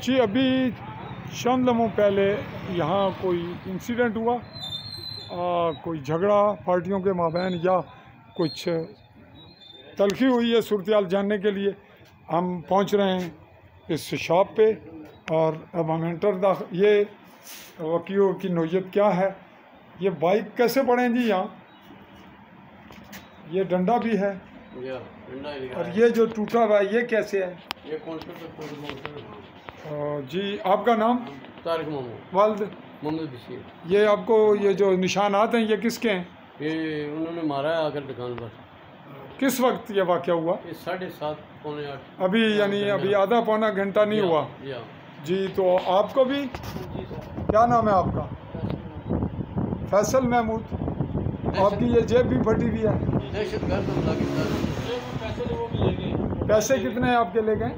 जी अभी चंद लम्हों पहले यहाँ कोई इंसिडेंट हुआ, कोई झगड़ा पार्टियों के माबैन या कुछ तलखी हुई है। सूरत जानने के लिए हम पहुँच रहे हैं इस शॉप पे और अब हम ये वकीलों की नौयत क्या है, ये बाइक कैसे पड़े जी यहाँ, ये डंडा भी है और ये जो टूटा हुआ है ये कैसे है? ये कौन सा जी आपका नाम? तारिक मोहम्मद वालिद मोहम्मद बशीर। ये आपको ये जो निशानात हैं ये किसके हैं? ये उन्होंने मारा है आकर दुकान पर। किस वक्त ये वाक़या हुआ? ये 7:30 पौने 8 अभी, यानी अभी आधा पौना घंटा नहीं हुआ जी। तो आपको भी, क्या नाम है आपका? फैसल महमूद। आपकी ये जेब भी फटी हुई है। पैसे कितने आपके ले गए?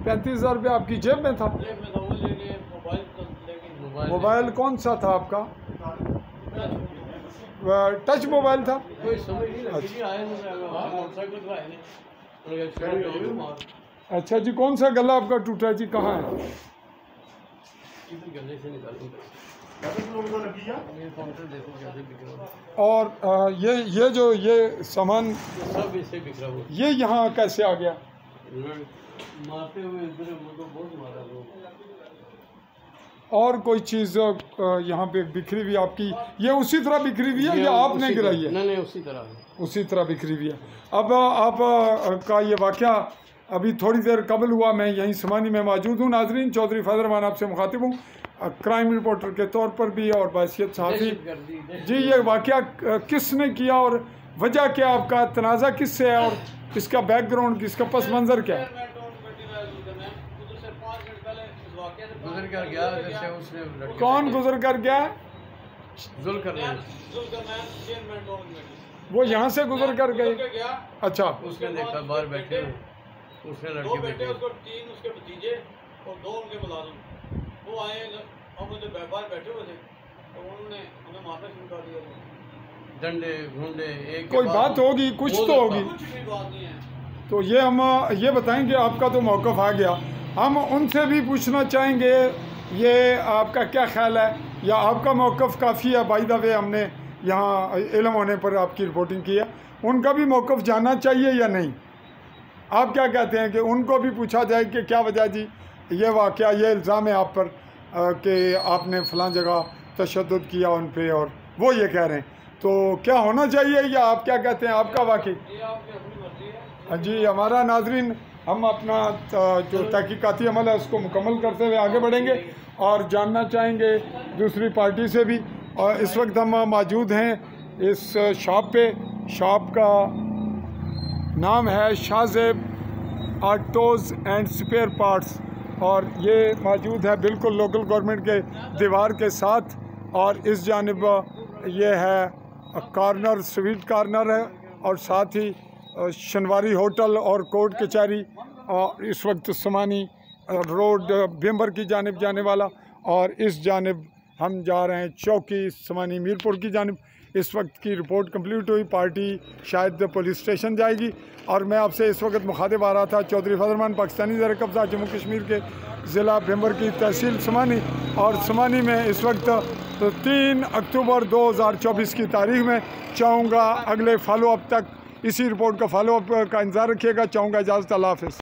35,000 रुपये आपकी जेब में था। मोबाइल कौन सा था आपका? टच मोबाइल था। अच्छा जी, कौन सा गला आपका टूटा जी, कहाँ है? और ये जो ये सामान सब इससे बिखरा हुआ, ये यहाँ कैसे आ गया? मारते हुए इधर बहुत मारा। और कोई चीज़ यहाँ पे बिखरी हुई आपकी, ये उसी तरह बिखरी हुई है या आपने गिराई है? नहीं, उसी तरह बिखरी हुई है। अब आप का ये वाक़या अभी थोड़ी देर कबल हुआ। मैं यहीं समानी में मौजूद हूँ। नाजरीन, चौधरी फैज़ल रहमान आपसे मुखातिब हूँ, क्राइम रिपोर्टर के तौर पर भी और बासियत सहाफ़ी। जी, ये वाक़या किसने किया और वजह क्या, आपका तनाज़ा किससे है और इसका बैकग्राउंड, इसका पस मंज़र क्या है? गुजर कर गया, जैसे उसने कौन गुजर कर गया? वो यहाँ से गुजर कर गए। अच्छा, उसने देखा बाहर बैठे, उसने लड़के बैठे, उसको 3 उसके भतीजे और 2 उनके मुलाजिम वो आए, हम उनके बाहर बैठे हुए थे, तो उन्होंने हमें मारना शुरू कर दिया। डंडे घुंडे, एक कोई बात होगी, कुछ तो होगी। कुछ भी बात नहीं है। तो ये हम ये बताएंगे, आपका तो मौक़िफ़ आ गया, हम उनसे भी पूछना चाहेंगे ये आपका क्या ख्याल है या आपका मौक़िफ़ काफ़ी है। बाय द वे, हमने यहाँ इल्म होने पर आपकी रिपोर्टिंग की है, उनका भी मौक़िफ़ जानना चाहिए या नहीं? आप क्या कहते हैं कि उनको भी पूछा जाए कि क्या वजह जी ये वाक़या, ये इल्ज़ाम है आप पर कि आपने फ़लाँ जगह तशद्दुद किया उन पे और वो ये कह रहे हैं, तो क्या होना चाहिए या आप क्या कहते हैं? आपका वाक़ई हाँ जी, हमारा नाजरीन, हम अपना जो तहकीकाती अमल है उसको मुकम्मल करते हुए आगे बढ़ेंगे और जानना चाहेंगे दूसरी पार्टी से भी। और इस वक्त हम मौजूद हैं इस शॉप पे। शॉप का नाम है Shahzeb autos and spare parts और ये मौजूद है बिल्कुल लोकल गवर्नमेंट के दीवार के साथ। और इस जानिब ये है कॉर्नर, स्वीट कॉर्नर है और साथ ही शनवारी होटल और कोर्ट कचहरी, और इस वक्त समानी रोड बेम्बर की जानिब जाने वाला, और इस जानिब हम जा रहे हैं चौकी समानी मीरपुर की जानिब। इस वक्त की रिपोर्ट कंप्लीट हुई, पार्टी शायद पुलिस स्टेशन जाएगी। और मैं आपसे इस वक्त मुखातिब आ रहा था चौधरी फैज़ल रहमान, पाकिस्तानी ज़र कब्ज़ा जम्मू कश्मीर के ज़िला बेम्बर की तहसील समानी। और समानी में इस वक्त 3 अक्टूबर 2024 की तारीख़ में चाहूँगा अगले फॉलोअप तक इसी रिपोर्ट का फॉलोअप का इंतज़ार रखिएगा। चाहूँगा इजाज़त, अल्लाह हाफ़िज़।